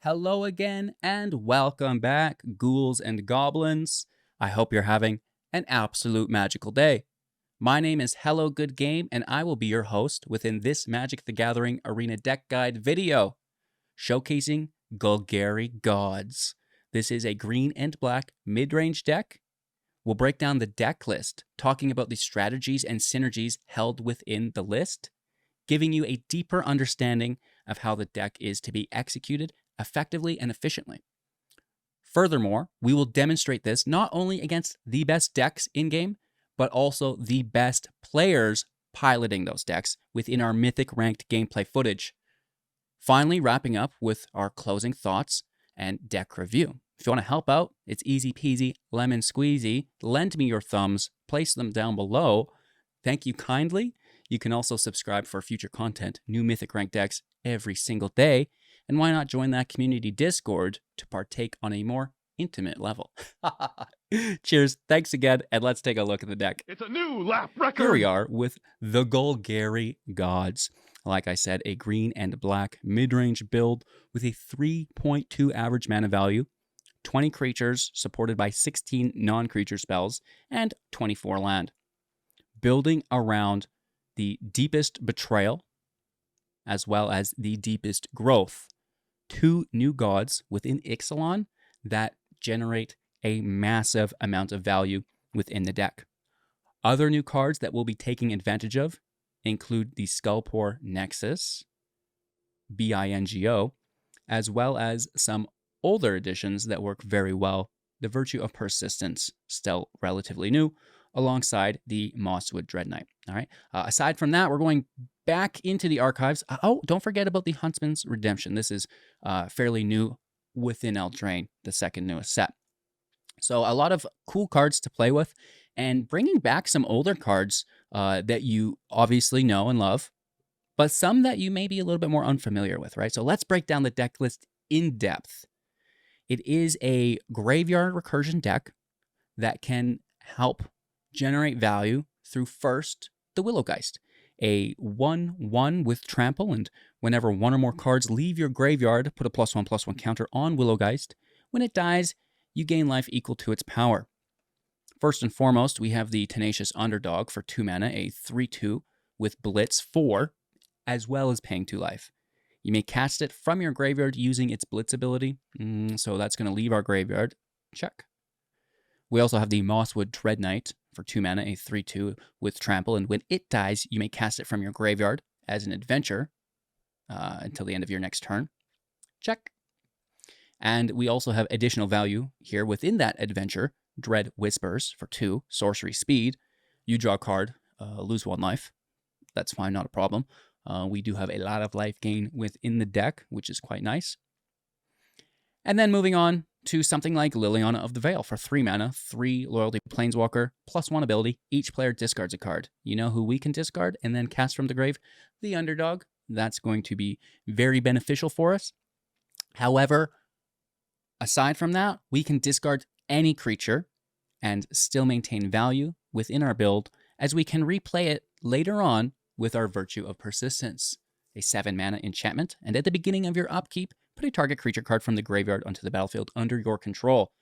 Hello again, and welcome back, ghouls and goblins. I hope you're having an absolute magical day. My name is Hello Good Game, and I will be your host within this Magic the Gathering Arena Deck Guide video, showcasing Golgari Gods. This is a green and black mid-range deck. We'll break down the deck list, talking about the strategies and synergies held within the list, giving you a deeper understanding of how the deck is to be executed effectively and efficiently. Furthermore, we will demonstrate this not only against the best decks in-game, but also the best players piloting those decks within our Mythic ranked gameplay footage. Finally, wrapping up with our closing thoughts and deck review. If you want to help out, it's easy peasy, lemon squeezy. Lend me your thumbs, place them down below. Thank you kindly. You can also subscribe for future content, new Mythic ranked decks every single day. And why not join that community Discord to partake on a more intimate level? Cheers, thanks again, and let's take a look at the deck. It's a new lap record! Here we are with the Golgari Gods. Like I said, a green and black mid-range build with a 3.2 average mana value, 20 creatures supported by 16 non-creature spells, and 24 land. Building around the deepest Betrayal, as well as the deepest Growth. Two new gods within Ixalan that generate a massive amount of value within the deck. Other new cards that we'll be taking advantage of include the Skullspore Nexus, Bingo, as well as some older additions that work very well. The Virtue of Persistence, still relatively new, alongside the Mosswood Dreadknight. All right. Aside from that, we're going back into the archives. Oh, don't forget about the Huntsman's Redemption. This is fairly new within Eldraine, the second newest set. So a lot of cool cards to play with, and bringing back some older cards that you obviously know and love, but some that you may be a little bit more unfamiliar with, right? So let's break down the deck list in depth. It is a graveyard recursion deck that can help generate value through first the Willow Geist, a 1/1 with trample, and whenever one or more cards leave your graveyard, put a +1/+1 counter on Willow Geist. When it dies, you gain life equal to its power. First and foremost, we have the Tenacious Underdog for 2 mana, a 3/2 with Blitz 4, as well as paying 2 life. You may cast it from your graveyard using its Blitz ability, so that's going to leave our graveyard. Check. We also have the Mosswood Dreadknight for 2 mana, a 3/2 with trample, and when it dies, you may cast it from your graveyard as an adventure until the end of your next turn. Check. And we also have additional value here within that adventure, Dread Whispers for 2, sorcery speed. You draw a card, lose 1 life. That's fine, not a problem. We do have a lot of life gain within the deck, which is quite nice. And then moving on to something like Liliana of the Veil for 3 mana, 3 loyalty planeswalker, +1 ability. Each player discards a card. You know who we can discard and then cast from the grave? The Underdog. That's going to be very beneficial for us. However, aside from that, we can discard any creature and still maintain value within our build, as we can replay it later on with our Virtue of Persistence, a 7 mana enchantment, and at the beginning of your upkeep, put a target creature card from the graveyard onto the battlefield under your control.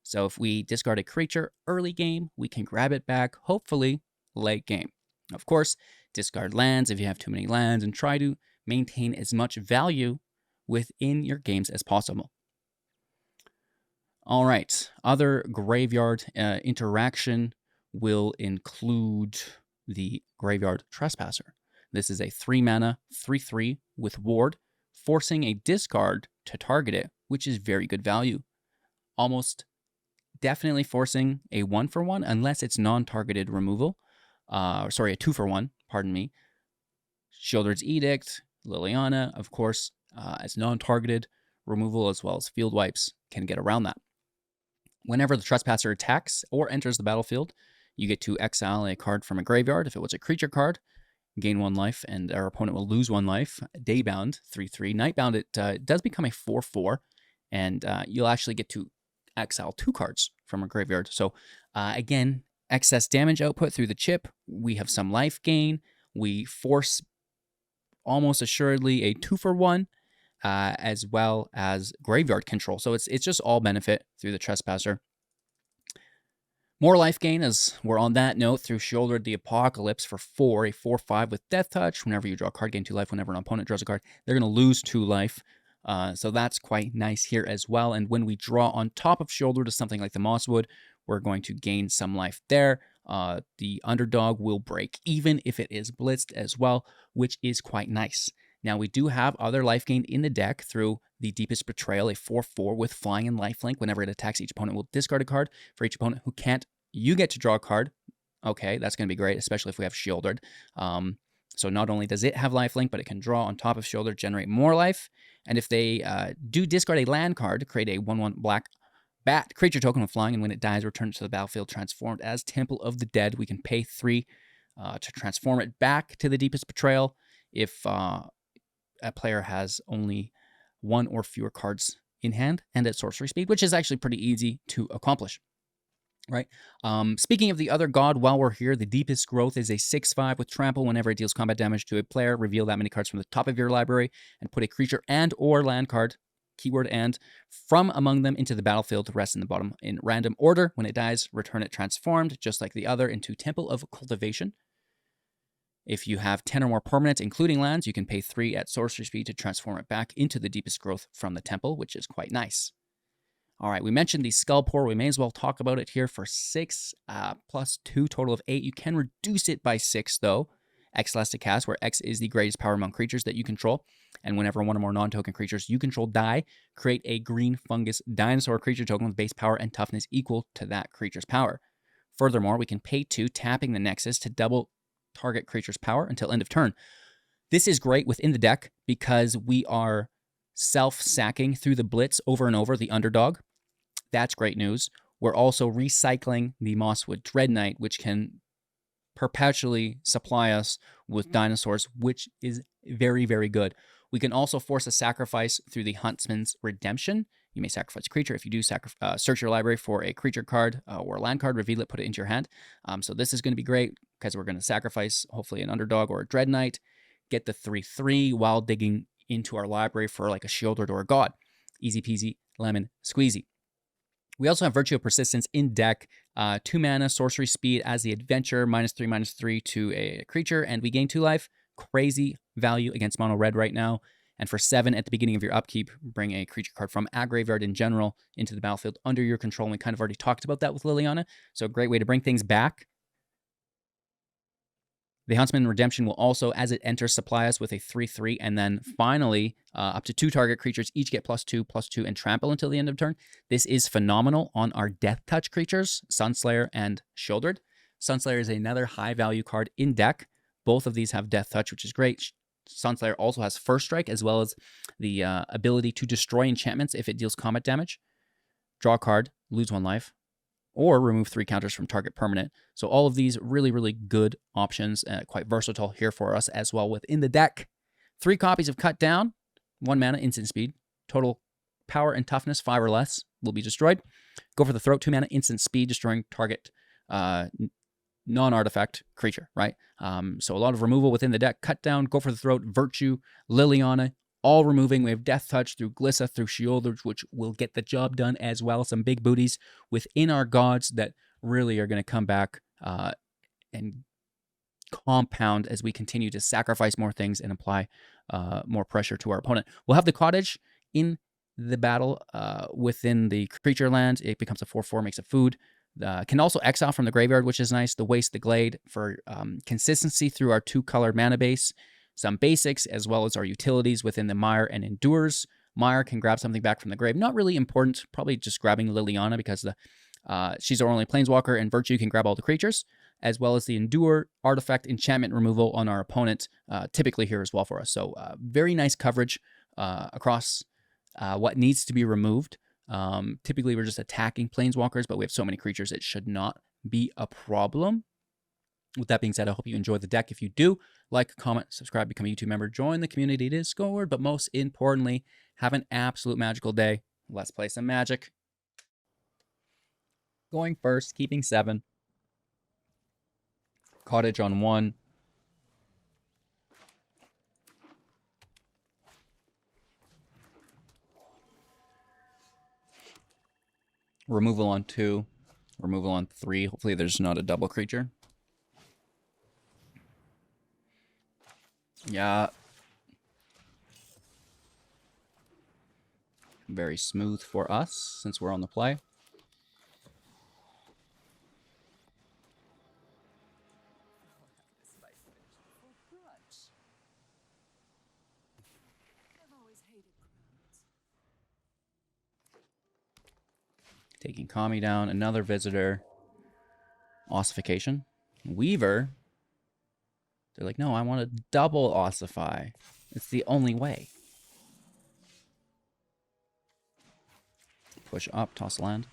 So if we discard a creature early game, we can grab it back, hopefully late game. Of course, discard lands if you have too many lands, and try to maintain as much value within your games as possible. All right, other graveyard interaction will include the Graveyard Trespasser. This is a 3 mana, 3/3 with ward, forcing a discard to target it, which is very good value. Almost definitely forcing a 1/1 unless it's non-targeted removal. A 2/1, pardon me. Sheoldred's Edict, Liliana, of course, as non-targeted removal as well as field wipes can get around that. Whenever the Trespasser attacks or enters the battlefield, you get to exile a card from a graveyard. If it was a creature card, gain 1 life, and our opponent will lose 1 life. Daybound, 3/3. Nightbound, it does become a 4/4, and you'll actually get to exile 2 cards from a graveyard. So, again, excess damage output through the chip. We have some life gain. We force almost assuredly a 2-for-1. as well as graveyard control. So it's just all benefit through the Trespasser. More life gain as we're on that note through Sheoldred the Apocalypse for 4, a 4/5 with Death Touch. Whenever you draw a card, gain 2 life. Whenever an opponent draws a card, they're going to lose 2 life. So that's quite nice here as well. And when we draw on top of Sheoldred to something like the Mosswood, we're going to gain some life there. The Underdog will break even if it is blitzed as well, which is quite nice. Now, we do have other life gain in the deck through the Deepest Betrayal, a 4/4 with Flying and Lifelink. Whenever it attacks, each opponent will discard a card. For each opponent who can't, you get to draw a card. Okay, that's going to be great, especially if we have Sheoldred. So not only does it have lifelink, but it can draw on top of Sheoldred, generate more life. And if they do discard a land card to create a 1/1 black bat creature token with flying, and when it dies, return it to the battlefield transformed as Temple of the Dead, we can pay 3 to transform it back to the Deepest Betrayal if a player has only 1 or fewer cards in hand and at sorcery speed, which is actually pretty easy to accomplish. Right. Speaking of the other god, while we're here, the Deepest Growth is a 6/5 with trample. Whenever it deals combat damage to a player, reveal that many cards from the top of your library and put a creature and or land card, keyword and, from among them into the battlefield to rest in the bottom in random order. When it dies, return it transformed, just like the other, into Temple of Cultivation. If you have 10 or more permanents, including lands, you can pay 3 at sorcery speed to transform it back into the Deepest Growth from the temple, which is quite nice. All right, we mentioned the Skullspore. We may as well talk about it here for 6 plus 2, total of 8. You can reduce it by 6, though. X less to cast, where X is the greatest power among creatures that you control. And whenever one or more non-token creatures you control die, create a green fungus dinosaur creature token with base power and toughness equal to that creature's power. Furthermore, we can pay 2, tapping the Nexus to double target creature's power until end of turn. This is great within the deck because we are self-sacking through the blitz over and over the Underdog. That's great news. We're also recycling the Mosswood Dreadknight, which can perpetually supply us with dinosaurs, which is very, very good. We can also force a sacrifice through the Huntsman's Redemption. You may sacrifice a creature. If you do, search your library for a creature card or a land card, reveal it, put it into your hand. So this is going to be great because we're going to sacrifice, hopefully, an Underdog or a Dreadknight, get the 3/3 while digging into our library for like a Sheoldred or a God. Easy peasy, lemon squeezy. We also have Virtue of Persistence in deck. 2 mana, sorcery speed as the adventure, -3/-3 to a creature, and we gain 2 life. Crazy value against mono red right now. And for 7 at the beginning of your upkeep, bring a creature card from a graveyard in general into the battlefield under your control. And we kind of already talked about that with Liliana. So a great way to bring things back. The Huntsman Redemption will also, as it enters, supply us with a 3/3, and then finally, up to 2 target creatures each get +2/+2 and trample until the end of turn. This is phenomenal on our Death Touch creatures, Sunslayer and Sheoldred. Sunslayer is another high-value card in deck. Both of these have Death Touch, which is great. Sunslayer also has First Strike, as well as the ability to destroy enchantments if it deals combat damage. Draw a card, lose 1 life, or remove 3 counters from target permanent. So all of these really, really good options, quite versatile here for us as well within the deck. 3 copies of Cut Down, 1 mana, instant speed. Total power and toughness, 5 or less, will be destroyed. Go for the Throat, 2 mana, instant speed, destroying target non-artifact creature, right? So a lot of removal within the deck. Cut Down, Go for the Throat, Virtue, Liliana, all removing. We have Death Touch through Glissa, through Sheoldred, which will get the job done as well. Some big booties within our gods that really are going to come back and compound as we continue to sacrifice more things and apply more pressure to our opponent. We'll have the Cottage in the battle within the creature land. It becomes a 4/4, makes a food. Can also exile from the graveyard, which is nice. The Waste, the Glade for consistency through our 2-color mana base. Some basics, as well as our utilities within the Mire and Endures. Mire can grab something back from the grave. Not really important, probably just grabbing Liliana because she's our only planeswalker, and Virtue can grab all the creatures, as well as the Endure artifact enchantment removal on our opponent, typically here as well for us. So very nice coverage across what needs to be removed. Typically, we're just attacking planeswalkers, but we have so many creatures, it should not be a problem. With that being said, I hope you enjoy the deck. If you do, like, comment, subscribe, become a YouTube member, join the community Discord, but most importantly, have an absolute magical day. Let's play some Magic. Going first, keeping 7. Cottage on 1. Removal on 2. Removal on 3. Hopefully there's not a double creature. Yeah. Very smooth for us since we're on the play. Taking Kami down. Another visitor. Ossification. Weaver. They're like, no, I want to double ossify. It's the only way. Push up, toss land.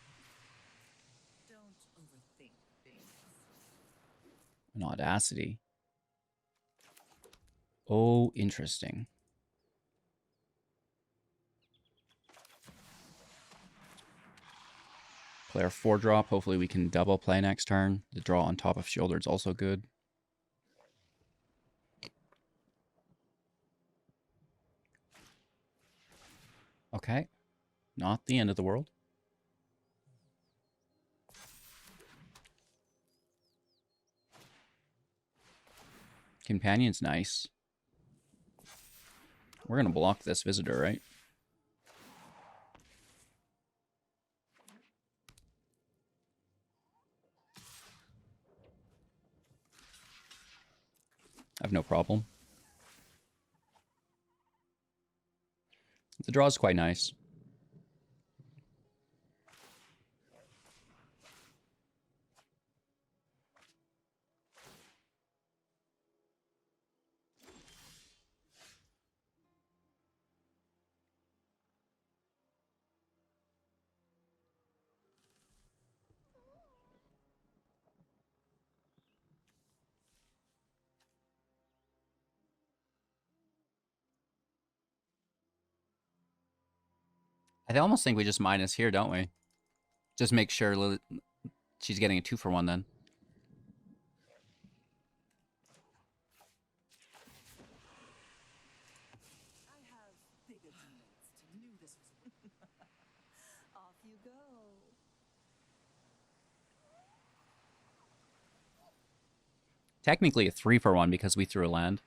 An Audacity. Oh, interesting. Play our 4-drop. Hopefully we can double play next turn. The draw on top of Sheoldred is also good. Okay. Not the end of the world. Companion's nice. We're going to block this visitor, right? I have no problem. The draw is quite nice. I almost think we just minus here, don't we? Just make sure she's getting a 2-for-1 then. Off you go. Technically a 3-for-1 because we threw a land.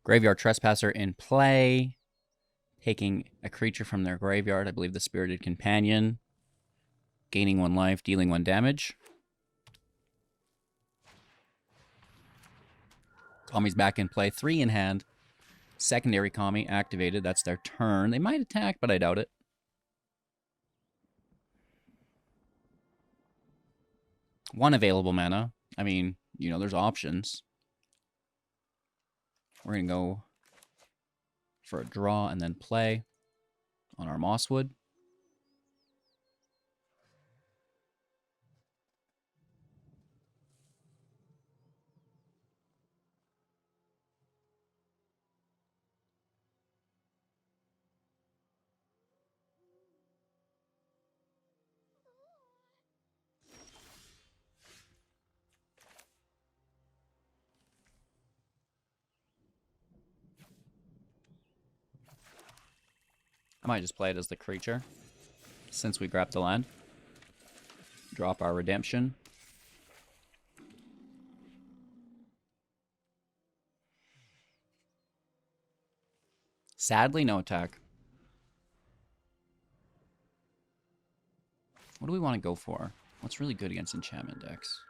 Graveyard Trespasser in play. Taking a creature from their graveyard. I believe the Spirited Companion. Gaining 1 life, dealing 1 damage. Kami's back in play. 3 in hand. Secondary Kami activated. That's their turn. They might attack, but I doubt it. One available mana. I mean, you know, there's options. We're going to go for a draw and then play on our Mosswood. I might just play it as the creature, since we grabbed the land. Drop our redemption. Sadly, no attack. What do we want to go for? What's really good against enchantment decks?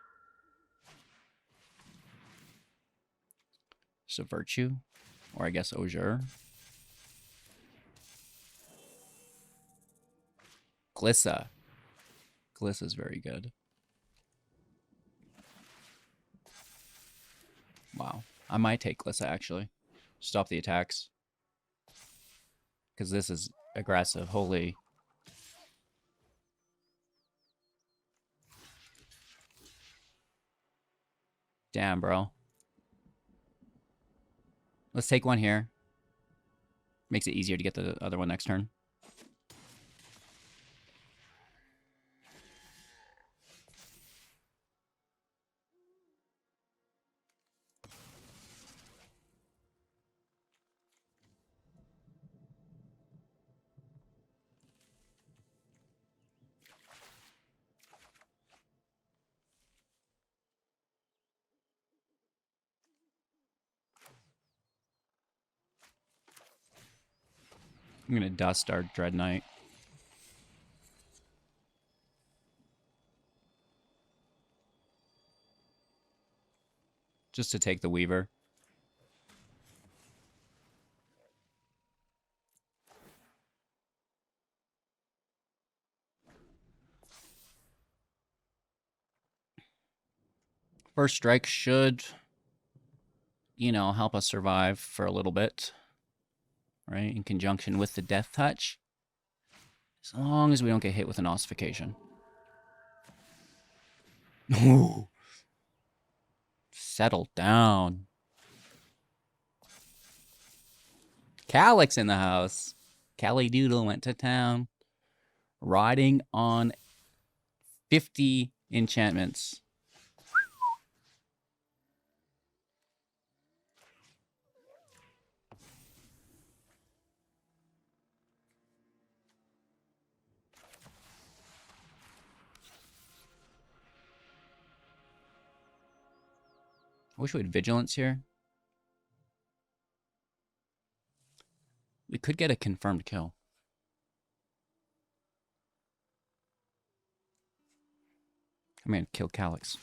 So Virtue, or I guess Ojer. Glissa. Glissa is very good. Wow. I might take Glissa, actually. Stop the attacks. Because this is aggressive. Holy. Damn, bro. Let's take one here. Makes it easier to get the other one next turn. I'm gonna dust our Dreadknight. Just to take the Weaver. First strike should, you know, help us survive for a little bit. Right? In conjunction with the Death Touch. As long as we don't get hit with an ossification. Ooh. Settle down. Calyx in the house. Cali Doodle went to town. Riding on 50 enchantments. I wish we had Vigilance here. We could get a confirmed kill. I'm going to kill Calyx.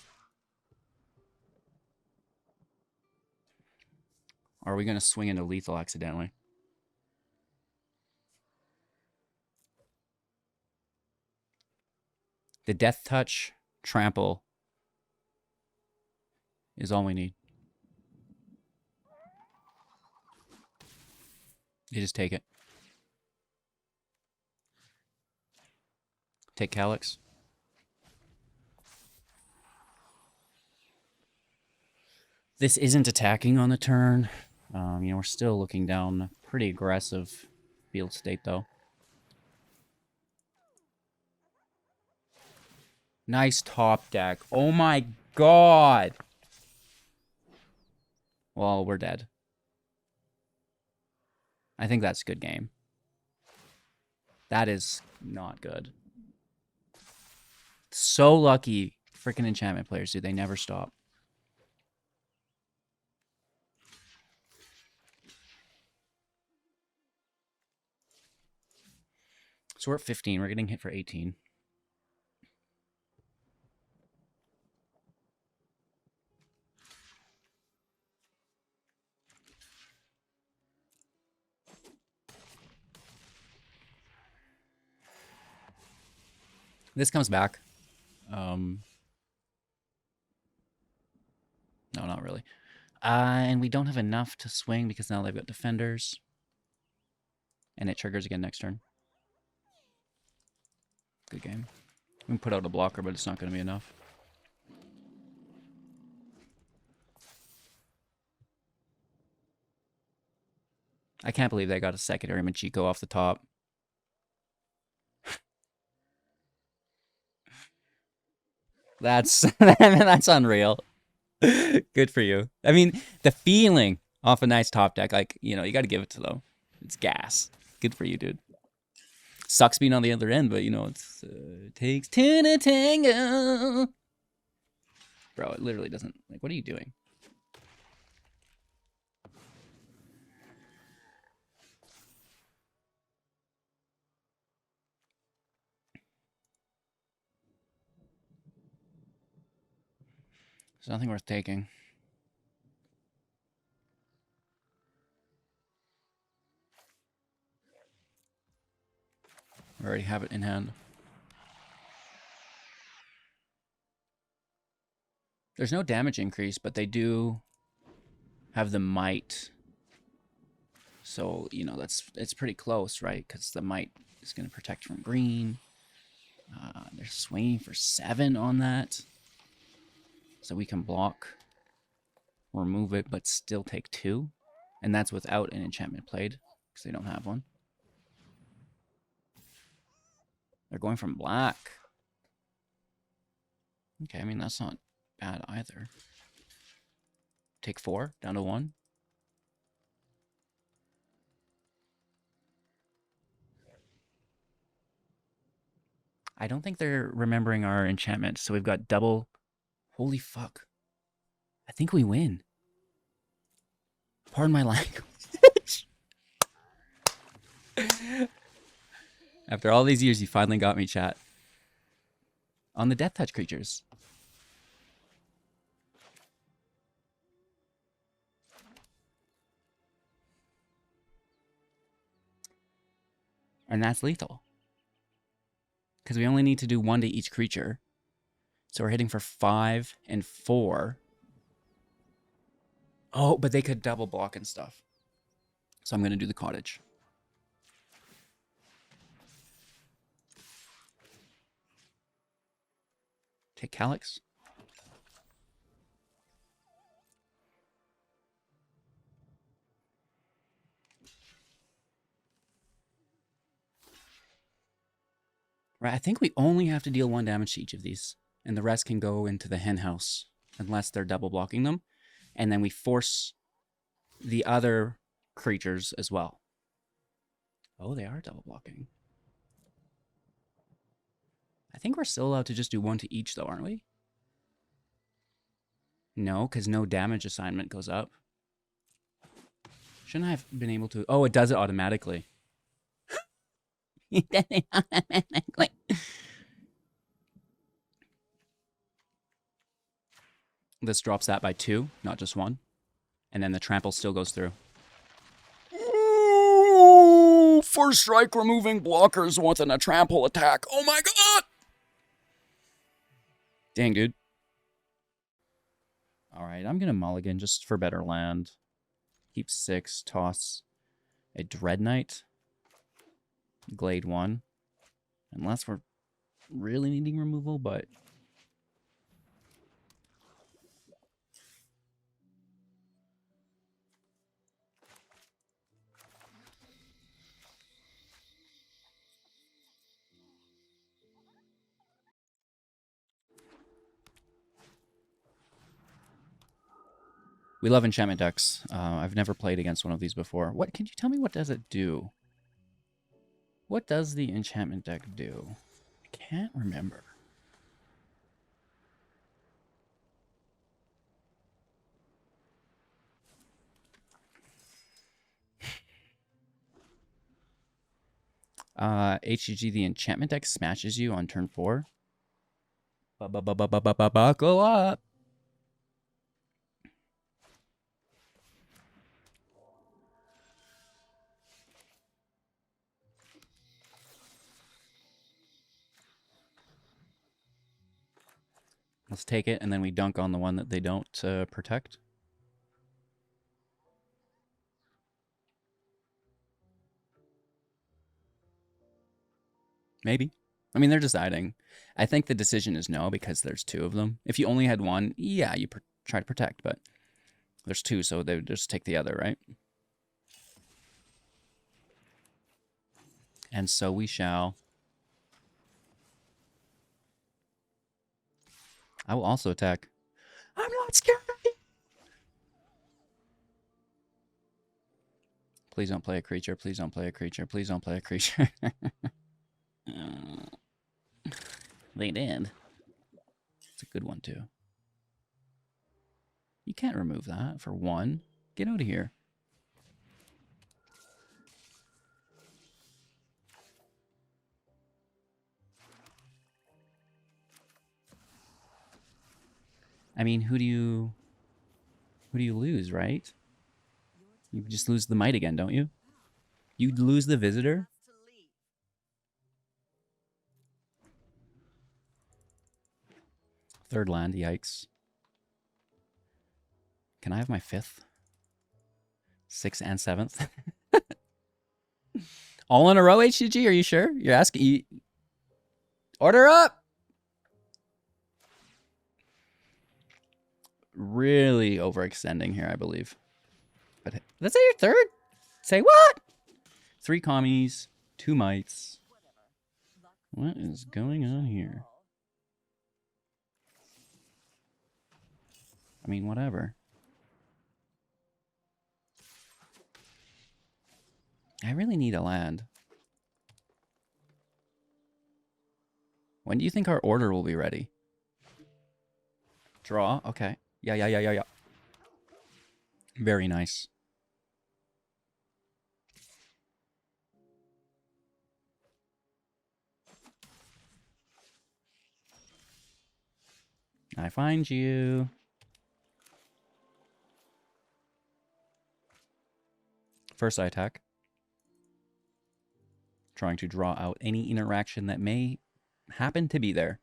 Or are we going to swing into lethal accidentally? The Death Touch, Trample is all we need. You just take it. Take Calyx. This isn't attacking on the turn. You know, we're still looking down pretty aggressive field state, though. Nice top deck. Oh my god! Well, we're dead. I think that's a good game. That is not good. So lucky, freaking enchantment players, dude. They never stop. So we're at 15. We're getting hit for 18. This comes back. No, not really. And we don't have enough to swing because now they've got defenders. And it triggers again next turn. Good game. We can put out a blocker, but it's not going to be enough. I can't believe they got a secondary Machiko off the top. That's unreal. Good for you. I mean, the feeling off a nice top deck, like, you know, you got to give it to them. It's gas. Good for you, dude. Sucks being on the other end, but, you know, it's takes two to tango. Bro, it literally doesn't. Like, what are you doing? There's nothing worth taking. We already have it in hand. There's no damage increase, but they do have the might. So, you know, it's pretty close, right? Because the might is going to protect from green. They're swinging for 7 on that. So we can block, remove it, but still take 2. And that's without an enchantment played, because they don't have one. They're going from black. Okay, I mean, that's not bad either. Take 4, down to 1. I don't think they're remembering our enchantment, so we've got double. Holy fuck. I think we win. Pardon my language. After all these years, you finally got me, chat. On the Death Touch creatures. And that's lethal. Because we only need to do 1 to each creature. So we're hitting for 5 and 4. Oh, but they could double block and stuff. So I'm going to do the cottage. Take Calyx. Right, I think we only have to deal 1 damage to each of these. And the rest can go into the hen house. Unless they're double blocking them. And then we force the other creatures as well. Oh, they are double blocking. I think we're still allowed to just do 1 to each though, aren't we? No, because no damage assignment goes up. Shouldn't I have been able to... Oh, it does it automatically. It does it automatically. This drops that by 2, not just 1. And then the trample still goes through. Ooh, first strike removing blockers within a trample attack. Oh my god! Dang, dude. Alright, I'm gonna mulligan just for better land. Keep 6, toss a Dreadknight. Glade 1. Unless we're really needing removal, but... We love enchantment decks. I've never played against one of these before. What can you tell me what does it do? What does the enchantment deck do? I can't remember. HGG, the enchantment deck smashes you on turn 4. Buckle up. Let's take it, and then we dunk on the one that they don't protect. Maybe. I mean, they're deciding. I think the decision is no, because there's 2 of them. If you only had 1, yeah, you try to protect, but there's 2, so they would just take the other, right? And so we shall. I will also attack. I'm not scared. Please don't play a creature. Please don't play a creature. Please don't play a creature. They did. It's a good one, too. You can't remove that for 1. Get out of here. I mean, who do you lose, right? You just lose the might again, don't you? You lose the visitor? Third land, yikes. Can I have my 5th? 6th and 7th? All in a row, HGG? Are you sure? You're asking... Order up! Really overextending here, I believe. But let's say your 3rd? Say what? 3 commies, 2 mites. What is going on here? I mean, whatever. I really need a land. When do you think our order will be ready? Draw? Okay. Yeah. Very nice. I find you. First I attack. Trying to draw out any interaction that may happen to be there.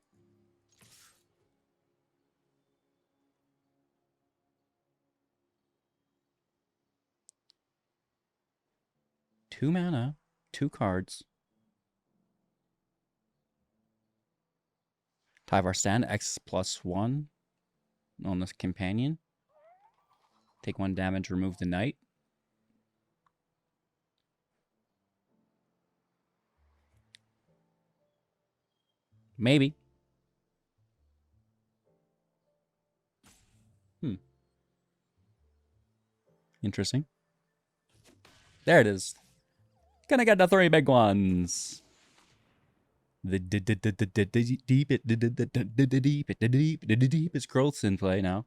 Two mana, 2 cards. Tyvar Stand, X+1 on this companion. Take 1 damage, remove the knight. Maybe. Interesting. There it is. Gonna get the 3 big ones. The deepest growths in play now.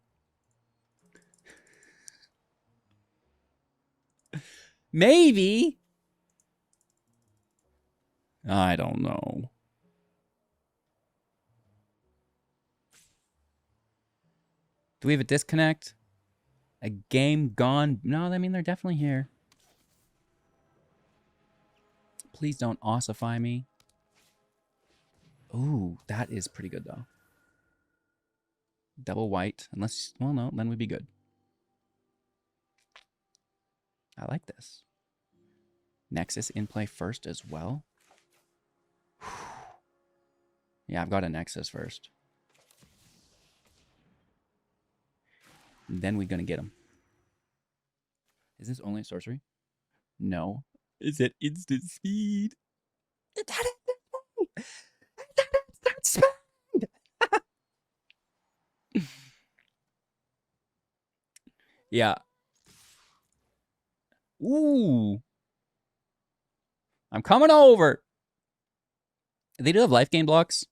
Maybe. I don't know. Do we have a disconnect? A game gone? No, I mean, they're definitely here. Please don't ossify me. Ooh, that is pretty good, though. Double white. Unless, well, no, then we'd be good. I like this. Nexus in play first as well. Yeah, I've got a Nexus first. And then we're going to get him. Is this only a sorcery? No. Is it instant speed? That is instant speed! Yeah. Ooh. I'm coming over. They do have life gain blocks.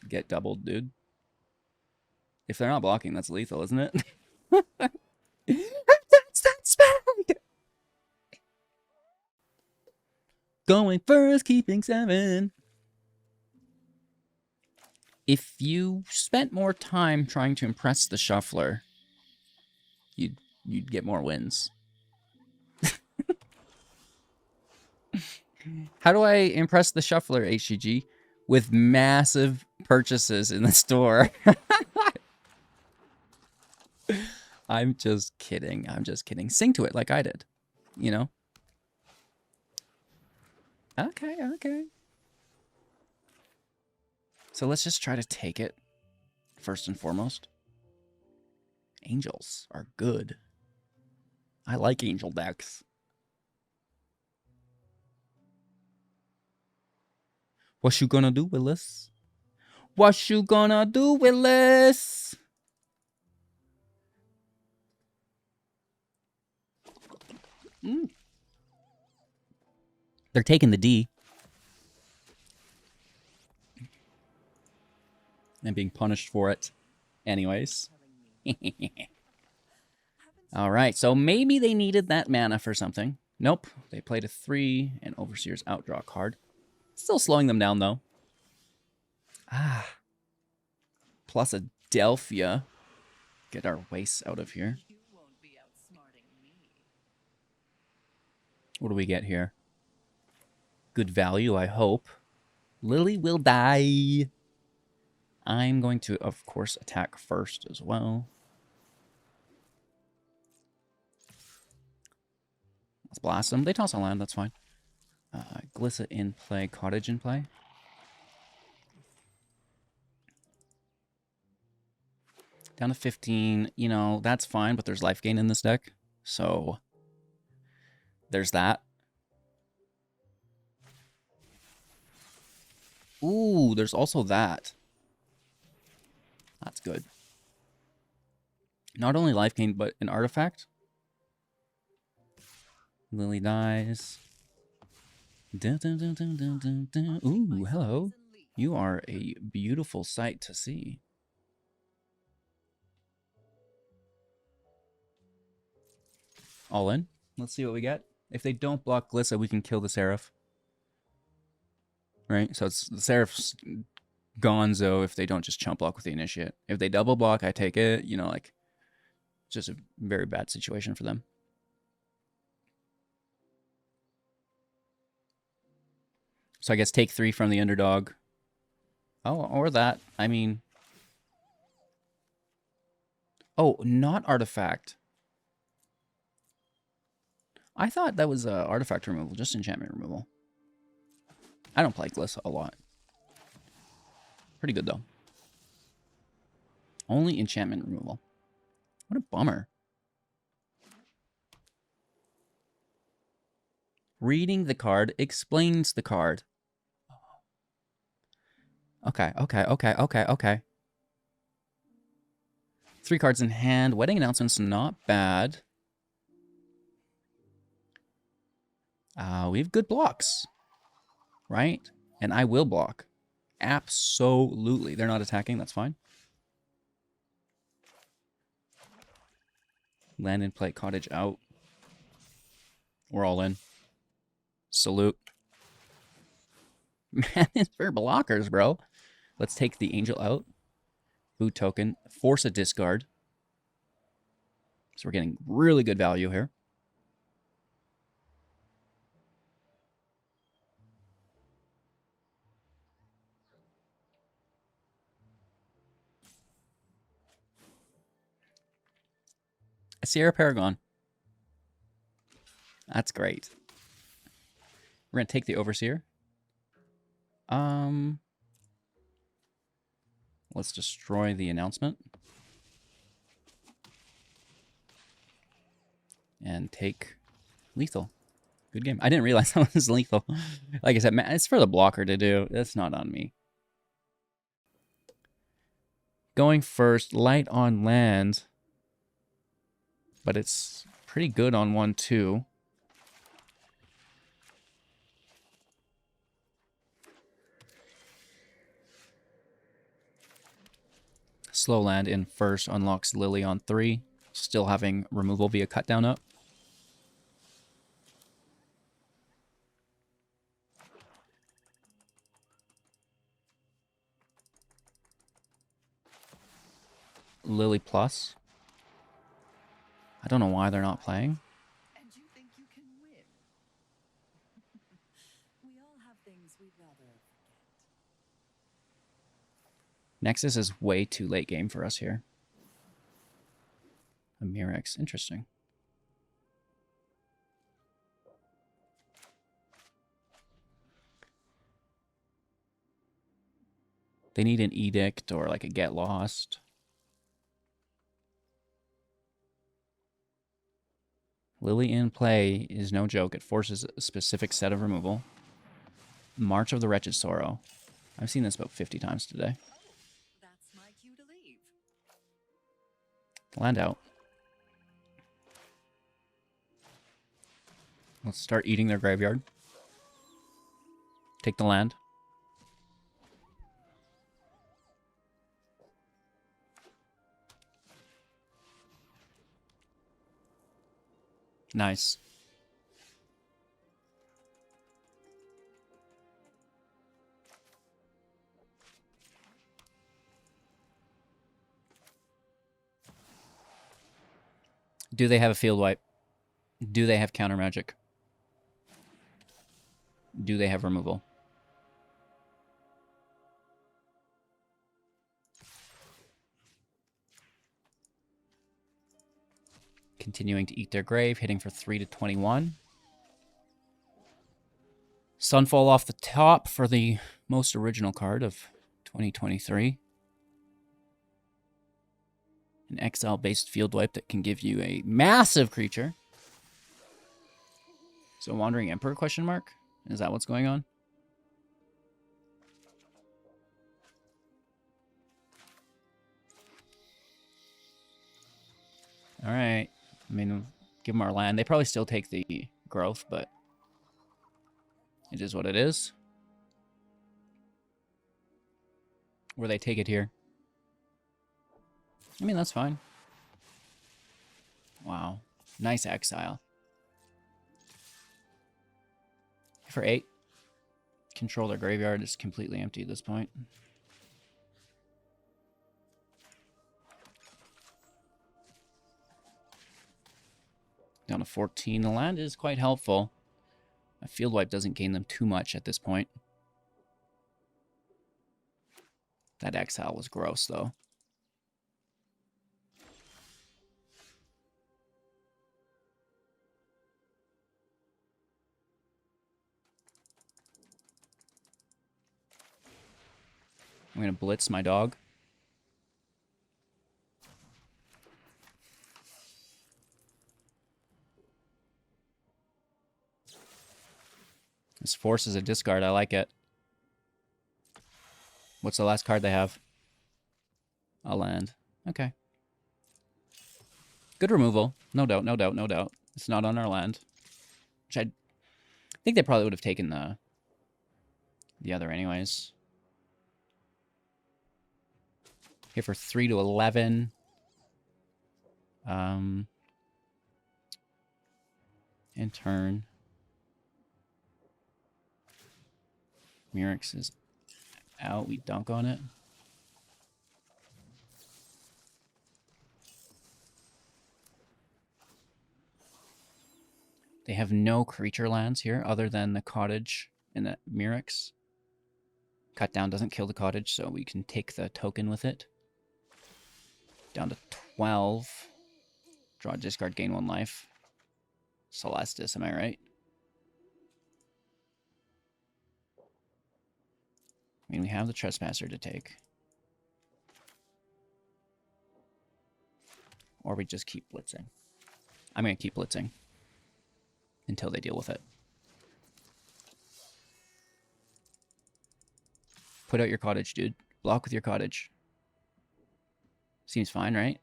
Get doubled, dude. If they're not blocking, that's lethal, isn't it? That's speed. Going first, keeping 7. If you spent more time trying to impress the shuffler, you'd get more wins. How do I impress the shuffler, HGG? With massive purchases in the store. I'm just kidding. I'm just kidding. Sing to it like I did. You know? Okay, okay. So let's just try to take it first and foremost. Angels are good. I like angel decks. What you gonna do, Willis? What you gonna do, Willis? They're taking the D. And being punished for it. Anyways. Alright, so maybe they needed that mana for something. Nope. They played a 3 and Overseer's outdraw card. Still slowing them down, though. Ah. Plus a Delphia. Get our wastes out of here. What do we get here? Good value, I hope. Lily will die. I'm going to, of course, attack first as well. Let's blast them. They toss a land, that's fine. Glissa in play, Cottage in play. Down to 15. You know, that's fine, but there's life gain in this deck. So, there's that. Ooh, there's also that. That's good. Not only life gain, but an artifact. Lily dies. Dun, dun, dun, dun, dun, dun, dun. Ooh, hello. You are a beautiful sight to see. All in. Let's see what we get. If they don't block Glissa, we can kill the Seraph. right? So it's the Seraph's gonzo if they don't just chump block with the Initiate. If they double block, I take it. You know, like, just a very bad situation for them. So I guess take 3 from the underdog. Oh, or that. I mean... Oh, not artifact. I thought that was artifact removal, just enchantment removal. I don't play Glissa a lot. Pretty good, though. Only enchantment removal. What a bummer. Reading the card explains the card. Okay. 3 cards in hand. Wedding Announcement's not bad. We have good blocks, right? And I will block. Absolutely. They're not attacking. That's fine. Land and play Cottage out. We're all in. Salute. Man, it's for blockers, bro. Let's take the Angel out. Boot token. Force a discard. So we're getting really good value here. A Sierra Paragon. That's great. We're going to take the Overseer. Let's destroy the announcement. And take lethal. Good game. I didn't realize that was lethal. Like I said, man, it's for the blocker to do. That's not on me. Going first, light on land. But it's pretty good on 1/2. Slow land in first unlocks Lily on 3. Still having removal via cut down up. Lily plus. I don't know why they're not playing. And you think you can win? We all have things we'd rather forget. Nexus is way too late game for us here. A Mirex, interesting. They need an Edict or like a Get Lost. Lily in play is no joke. It forces a specific set of removal. March of the Wretched Sorrow. I've seen this about 50 times today. Oh, that's my cue to leave. Land out. Let's start eating their graveyard. Take the land. Nice. Do they have a field wipe? Do they have counter magic? Do they have removal? Continuing to eat their grave, hitting for 3 to 21. Sunfall off the top for the most original card of 2023. An exile-based field wipe that can give you a massive creature. So Wandering Emperor, question mark? Is that what's going on? All right. I mean, give them our land. They probably still take the growth, but it is what it is. Or they take it here. I mean, that's fine. Wow. Nice exile. For 8. Control their graveyard is completely empty at this point. Down to 14. The land is quite helpful. A field wipe doesn't gain them too much at this point. That exile was gross, though. I'm going to blitz my dog. This forces a discard. I like it. What's the last card they have? A land. Okay. Good removal. No doubt, no doubt, no doubt. It's not on our land. Which I think they probably would have taken the other anyways. Here for 3 to 11. In turn. Mirix is out. We dunk on it. They have no creature lands here other than the cottage and the Mirix. Cut down doesn't kill the cottage, so we can take the token with it. Down to 12. Draw, discard, gain 1 life. Celestis, am I right? I mean, we have the Trespasser to take. Or we just keep blitzing. I'm going to keep blitzing until they deal with it. Put out your cottage, dude. Block with your cottage. Seems fine, right?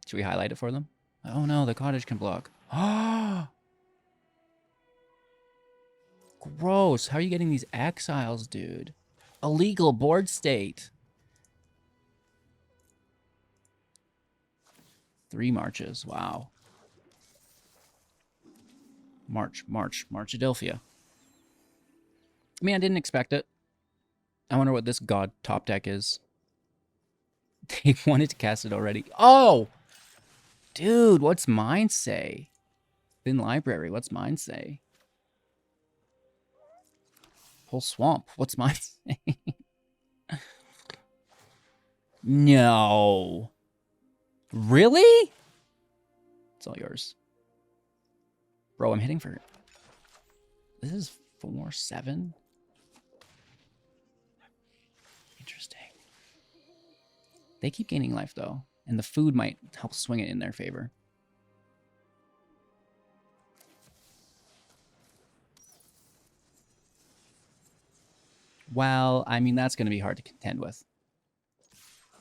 Should we highlight it for them? Oh no, the cottage can block. Ah! Gross. How are you getting these exiles, dude? Illegal board state. 3 marches. Wow. Marchadelphia. I mean, I didn't expect it. I wonder what this god top deck is. They wanted to cast it already. Oh! Dude, what's mine say? Thin library, what's mine say? Whole swamp, what's mine say? No. Really? It's all yours. Bro, I'm hitting for... This is 4-7? Interesting. They keep gaining life, though. And the food might help swing it in their favor. Well, I mean, that's going to be hard to contend with.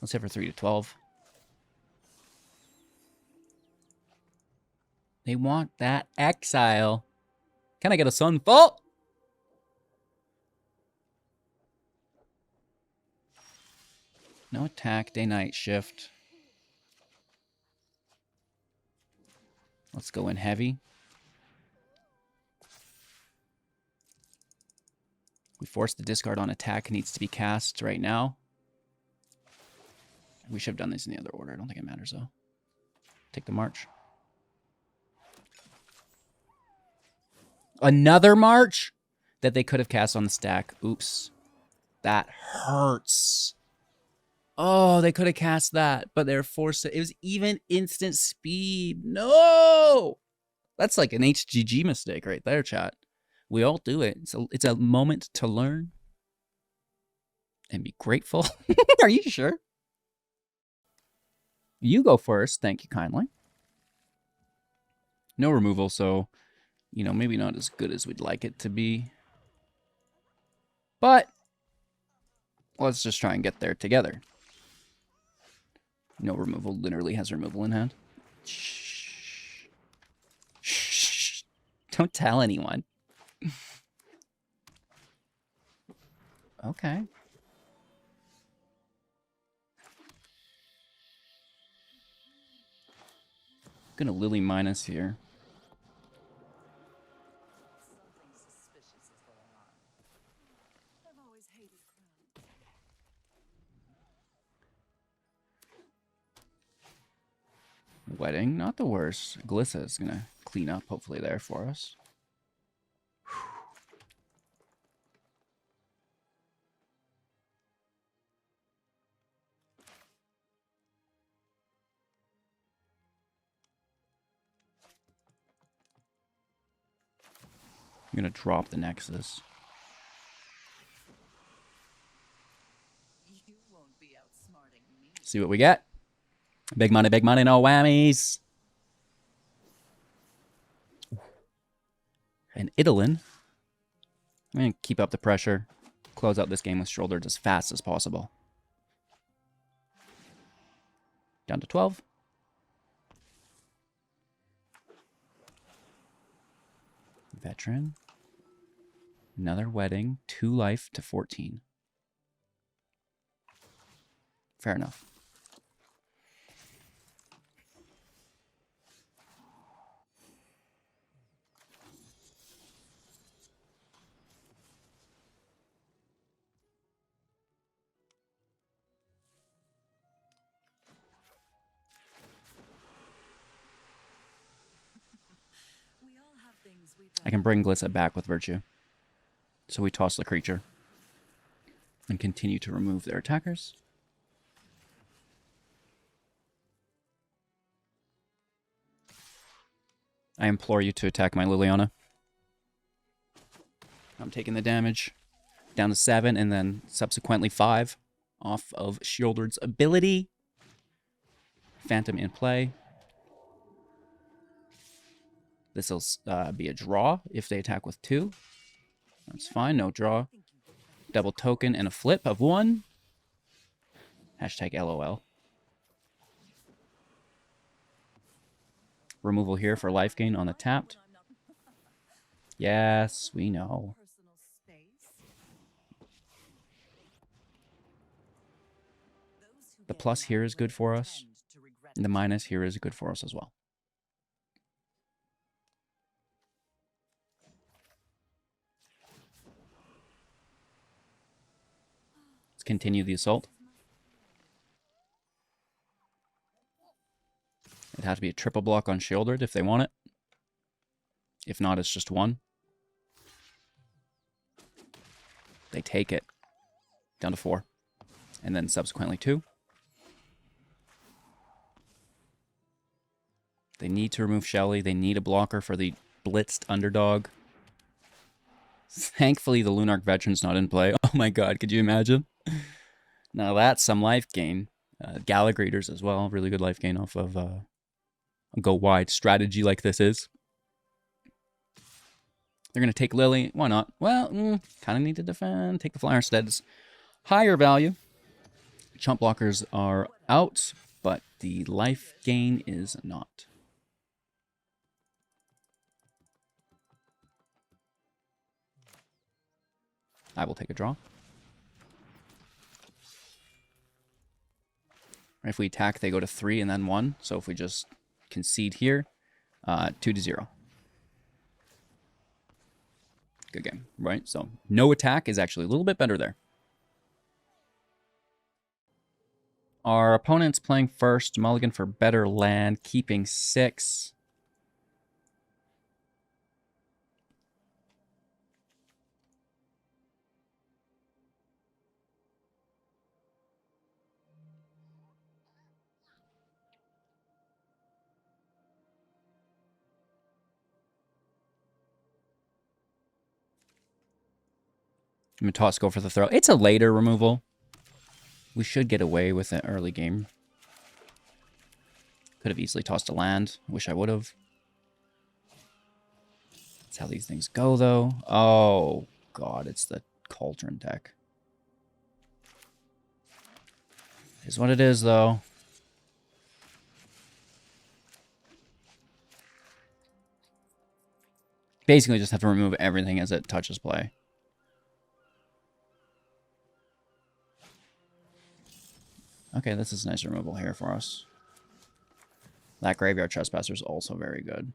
Let's hit for 3 to 12. They want that exile. Can I get a Sunfall? No attack, day-night shift. Let's go in heavy. We force the discard on attack. Needs to be cast right now. We should have done this in the other order. I don't think it matters, though. Take the march. Another march that they could have cast on the stack. Oops. That hurts. Oh, they could have cast that, but they're forced to... It was even instant speed. No! That's like an HGG mistake right there, chat. We all do it. It's a moment to learn and be grateful. Are you sure? You go first. Thank you kindly. No removal, so, you know, maybe not as good as we'd like it to be. But let's just try and get there together. No removal literally has removal in hand. Shh. Shh. Don't tell anyone. Okay. Gonna Lily minus here. Something suspicious is going Wedding, not the worst. Glissa is going to clean up, hopefully, there for us. I'm going to drop the Nexus. You won't be outsmarting me. See what we get. Big money, no whammies. And Idolin. I'm going to keep up the pressure. Close out this game with Sheoldred as fast as possible. Down to 12. Veteran. Another wedding. 2 life to 14. Fair enough. We all have things we'd I can bring Glissa back with Virtue. So we toss the creature. And continue to remove their attackers. I implore you to attack my Liliana. I'm taking the damage. Down to 7 and then subsequently 5 off of Sheoldred's ability. Phantom in play. This will be a draw if they attack with 2. That's fine, no draw. Double token and a flip of 1. Hashtag LOL. Removal here for life gain on the tapped. Yes, we know. personal space. Those who The get plus here is good for us. tend to regret And the minus here is good for us as well. Let's continue the assault. It'd have to be a triple block on Sheoldred if they want it. If not, it's just 1. They take it. Down to 4. And then subsequently 2. They need to remove Shelly. They need a blocker for the blitzed underdog. Thankfully, the Lunarch Veteran's not in play. Oh my god, could you imagine? Now that's some life gain. Gallagrators as well. Really good life gain off of a go wide strategy like this is. They're going to take Lily. Why not? Well, kind of need to defend. Take the flyer instead. It's higher value. Chump blockers are out, but the life gain is not. I will take a draw. If we attack, they go to 3 and then 1. So if we just concede here, 2-0. Good game, right? So no attack is actually a little bit better there. Our opponent's playing first. Mulligan for better land, keeping 6. I'm going to toss go for the throw. It's a later removal. We should get away with an early game. Could have easily tossed a land. Wish I would have. That's how these things go, though. Oh, God, it's the Cauldron deck. Is what it is, though. Basically, just have to remove everything as it touches play. Okay, this is a nice removal here for us. That Graveyard Trespasser is also very good.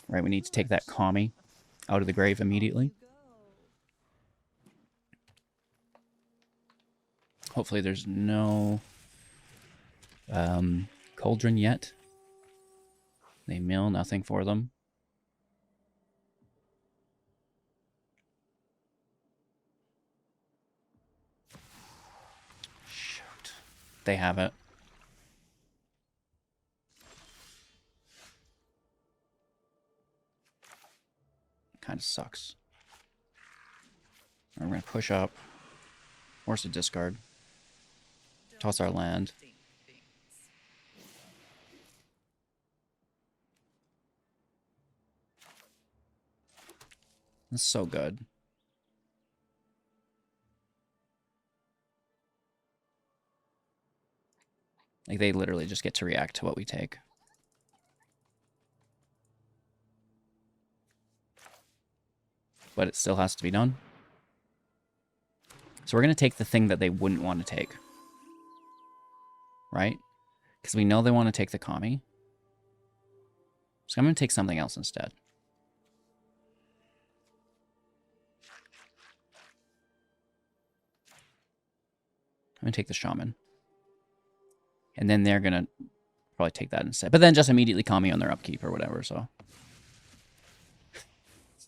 Right, we need to take that Kami out of the grave immediately. Hopefully there's no cauldron yet. They mill nothing for them. Shoot. They have it. Kind of sucks. We're going to push up. Force a discard. Toss our land. That's so good. Like, they literally just get to react to what we take. But it still has to be done. So we're going to take the thing that they wouldn't want to take. Right? Because we know they want to take the Kami. So I'm going to take something else instead. I'm going to take the Shaman. And then they're going to probably take that instead. But then just immediately Kami on their upkeep or whatever, so.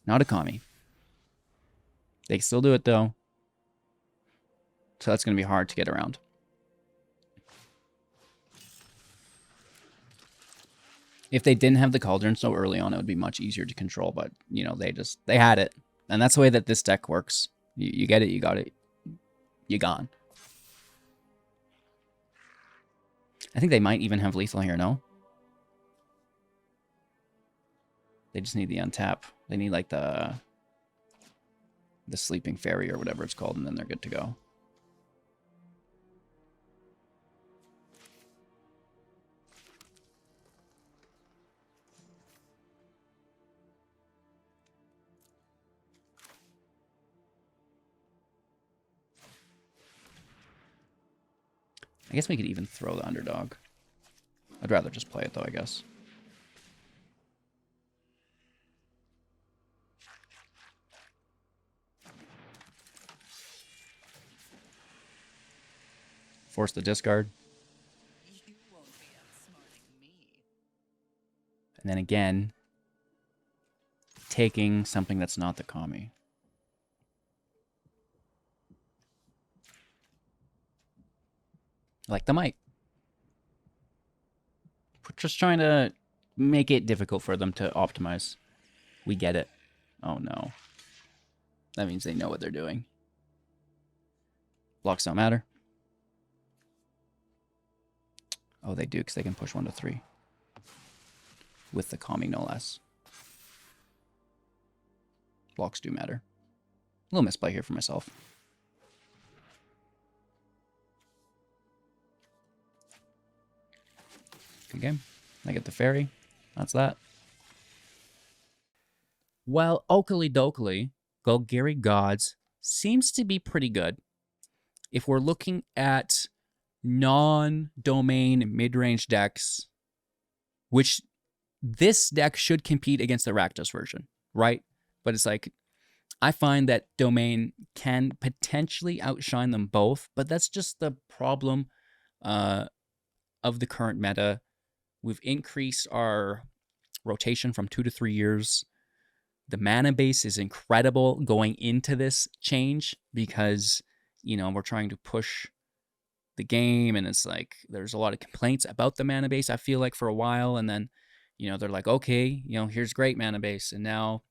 Not a Kami. They can still do it, though. So that's going to be hard to get around. If they didn't have the Cauldron so early on, it would be much easier to control. But, you know, they had it. And that's the way that this deck works. You get it, you got it. You're gone. I think they might even have lethal here, no? They just need the untap. They need, like, the Sleeping Fairy or whatever it's called, and then they're good to go. I guess we could even throw the Underdog. I'd rather just play it, though, I guess. Force the discard. You won't be outsmarting me. And then again, taking something that's not the Kami. Like the might. We're just trying to make it difficult for them to optimize. We get it. Oh no. That means they know what they're doing. Blocks don't matter. Oh, they do, because they can push 1 to 3. With the Kami, no less. Blocks do matter. A little misplay here for myself. Good game. I get the fairy. That's that. Well, Oakley Dokley, Golgari Gods seems to be pretty good. If we're looking at non-domain mid-range decks, which this deck should compete against the Rakdos version, right? But it's like, I find that domain can potentially outshine them both, but that's just the problem of the current meta. We've increased our rotation from 2 to 3 years. The mana base is incredible going into this change because, you know, we're trying to push the game, and it's like there's a lot of complaints about the mana base, I feel like, for a while, and then, you know, they're like, okay, you know, here's great mana base, and now,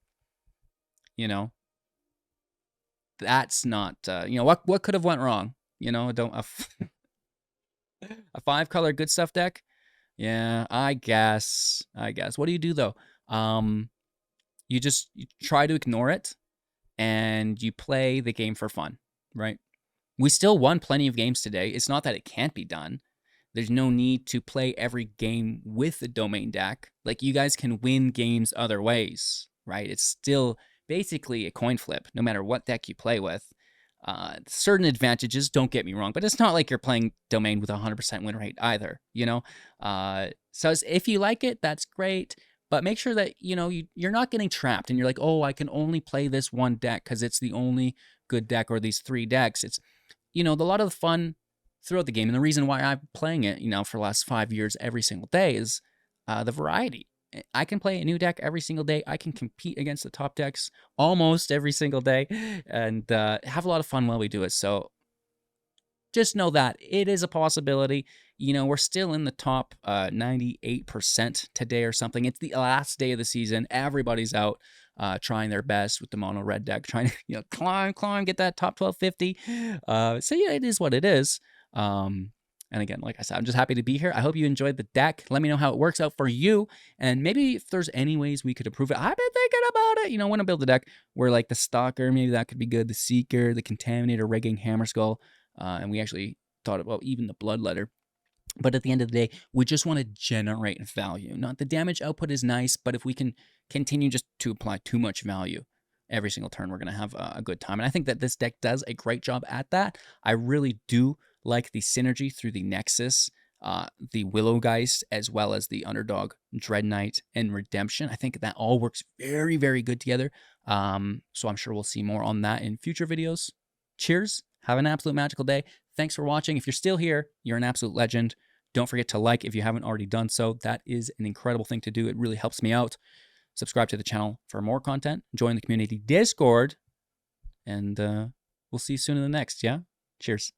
you know, that's not, you know, what could have went wrong? You know, a 5-color good stuff deck? Yeah, I guess. What do you do, though? You try to ignore it, and you play the game for fun, right? We still won plenty of games today. It's not that it can't be done. There's no need to play every game with the domain deck. Like, you guys can win games other ways, right? It's still basically a coin flip, no matter what deck you play with. Certain advantages, don't get me wrong, but it's not like you're playing domain with a 100% win rate either, you know? So if you like it, that's great, but make sure that, you know, you're not getting trapped and you're like, oh, I can only play this one deck because it's the only good deck or these 3 decks. It's, you know, a lot of the fun throughout the game. And the reason why I'm playing it, for the last 5 years every single day is the variety. I can play a new deck every single day. I can compete against the top decks almost every single day and have a lot of fun while we do it. So just know that it is a possibility. We're still in the top 98% today or something. It's the last day of the season. Everybody's out trying their best with the mono red deck, trying to climb, get that top 1250. So yeah, it is what it is. And again, like I said, I'm just happy to be here. I hope you enjoyed the deck. Let me know how it works out for you. And maybe if there's any ways we could improve it. I've been thinking about it. I want to build a deck where like the Stalker, maybe that could be good. The Seeker, the Contaminator, Rigging, Hammerskull. And we actually thought about even the Bloodletter. But at the end of the day, we just want to generate value. Not the damage output is nice, but if we can continue just to apply too much value every single turn, we're going to have a good time. And I think that this deck does a great job at that. I really do like the synergy through the Nexus, the Willow Geist, as well as the Underdog, Dreadknight, and Redemption. I think that all works very, very good together. So I'm sure we'll see more on that in future videos. Cheers. Have an absolute magical day. Thanks for watching. If you're still here, you're an absolute legend. Don't forget to like if you haven't already done so. That is an incredible thing to do. It really helps me out. Subscribe to the channel for more content. Join the community Discord. And we'll see you soon in the next, yeah? Cheers.